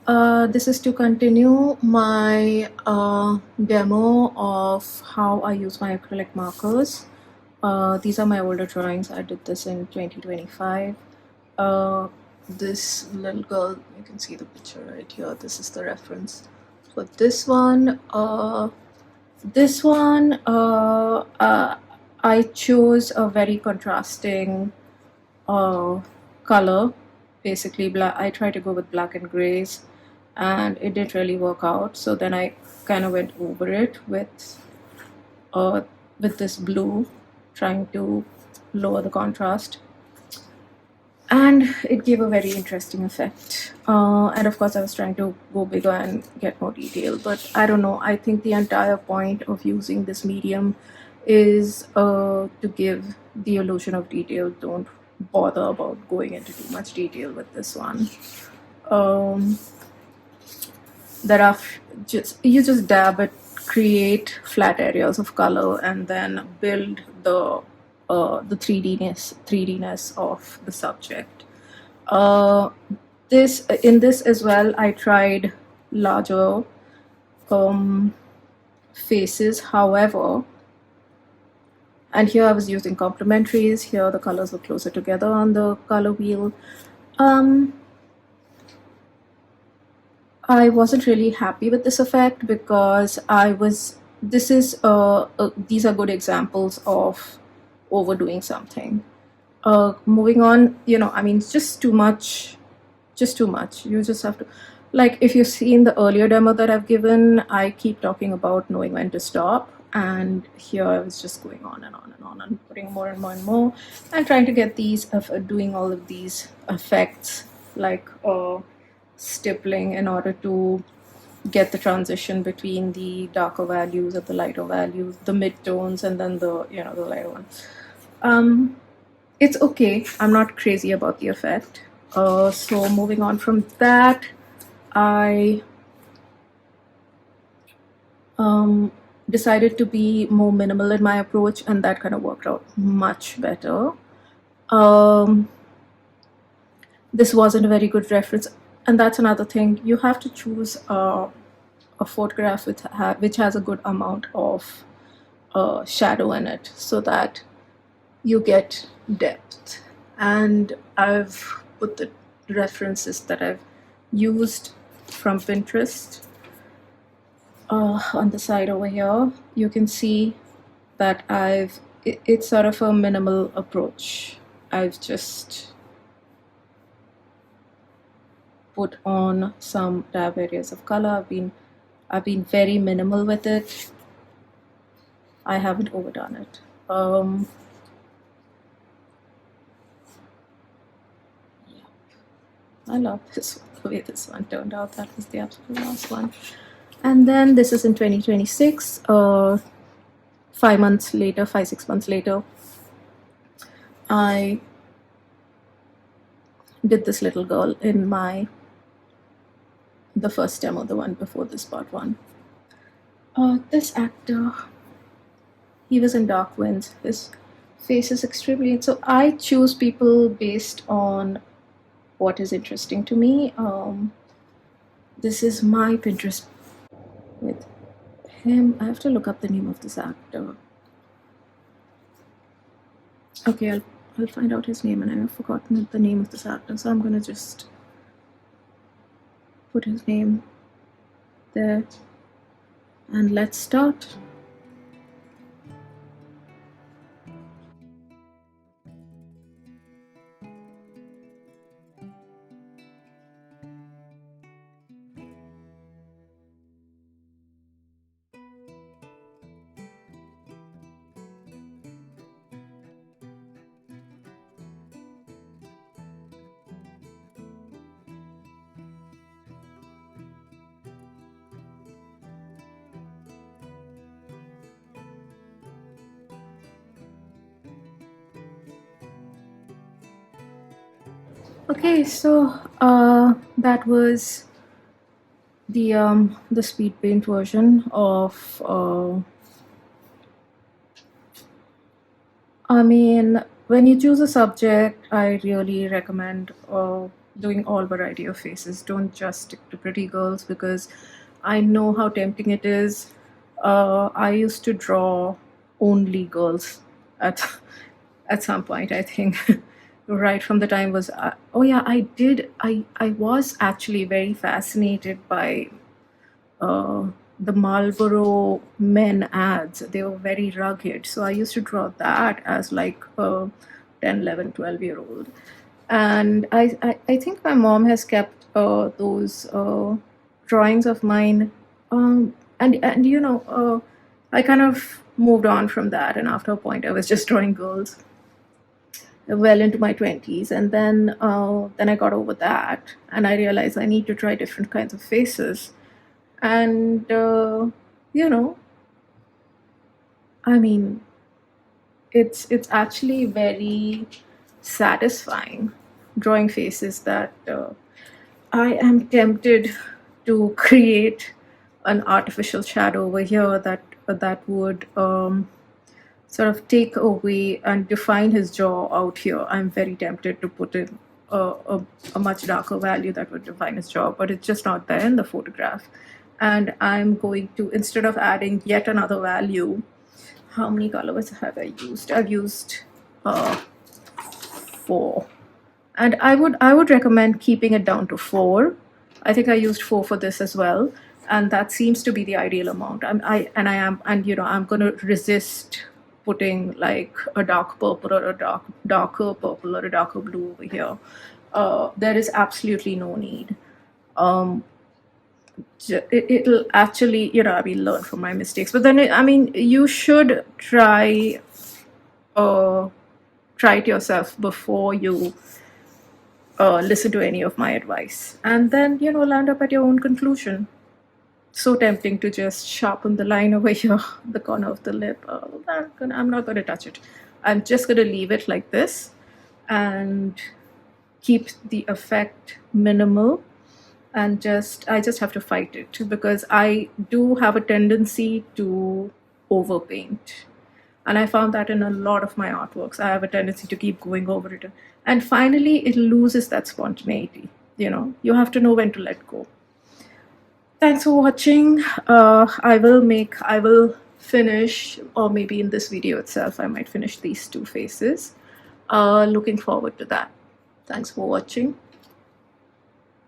This is to continue my demo of how I use my acrylic markers. These are my older drawings. I did this in 2025. This little girl, you can see the picture right here. This is the reference for this one. I chose a very contrasting color. Basically, black. I tried to go with black and grays, and it didn't really work out. So then I kind of went over it with this blue, trying to lower the contrast, and it gave a very interesting effect. And of course, I was trying to go bigger and get more detail, but I don't know. I think the entire point of using this medium is to give the illusion of detail. Don't bother about going into too much detail with this one. There are you just dab it, create flat areas of color, and then build the 3Dness of the subject. In this as well, I tried larger faces. However, and here I was using complementaries. Here the colors were closer together on the color wheel. I wasn't really happy with this effect because these are good examples of overdoing something. Moving on, I mean, it's just too much. You just have to, like, if you've seen the earlier demo that I've given, I keep talking about knowing when to stop. And here I was just going on and on and on and putting more and more and more and trying to get doing all of these effects like stippling in order to get the transition between the darker values and the lighter values, the mid-tones, and then the lighter ones. It's okay. I'm not crazy about the effect. So moving on from that, I decided to be more minimal in my approach, and that kind of worked out much better. This wasn't a very good reference, and that's another thing. You have to choose a photograph which has a good amount of shadow in it so that you get depth. And I've put the references that I've used from Pinterest on the side over here. You can see that it's sort of a minimal approach. I've just put on some dab areas of color. I've been very minimal with it. I haven't overdone it. I love this one, the way this one turned out. That was the absolute last one. And then this is in 2026, 5 months later, 5-6 months later, I did this little girl in the first demo, the one before this, part 1. This actor, he was in Dark Winds. His face is extremely, so I choose people based on what is interesting to me. This is my Pinterest with him. I have to look up the name of this actor. Okay, I'll find out his name, and I've forgotten the name of this actor, so I'm gonna just put his name there, and let's start. Okay, so that was the speed paint version of I mean, when you choose a subject, I really recommend doing all variety of faces. Don't just stick to pretty girls, because I know how tempting it is. I used to draw only girls at at some point, I think. Right from the time was oh yeah, I was actually very fascinated by uh, the Marlboro men ads. They were very rugged. So I used to draw that as like a 10, 11, 12-year old. And I think my mom has kept those drawings of mine. And I kind of moved on from that. And after a point, I was just drawing girls well into my 20s. And then I got over that. And I realized I need to try different kinds of faces. And you know I mean, it's actually very satisfying drawing faces that I am tempted to create an artificial shadow over here that would sort of take away and define his jaw out here. I'm very tempted to put in a much darker value that would define his jaw, but it's just not there in the photograph. And I'm going to, instead of adding yet another value, how many colors have I used? I've used 4. And I would recommend keeping it down to 4. I think I used 4 for this as well, and that seems to be the ideal amount. I'm going to resist putting like a dark purple or a darker purple or a darker blue over here. There is absolutely no need. It'll actually, learn from my mistakes. But then, you should try it yourself before you listen to any of my advice, and then land up at your own conclusion. So tempting to just sharpen the line over here, the corner of the lip. I'm not going to touch it. I'm just going to leave it like this and keep the effect minimal. And I just have to fight it, because I do have a tendency to overpaint. And I found that in a lot of my artworks. I have a tendency to keep going over it. And finally, it loses that spontaneity. You have to know when to let go. Thanks for watching. I will finish, or maybe in this video itself, I might finish these 2 faces. Looking forward to that. Thanks for watching.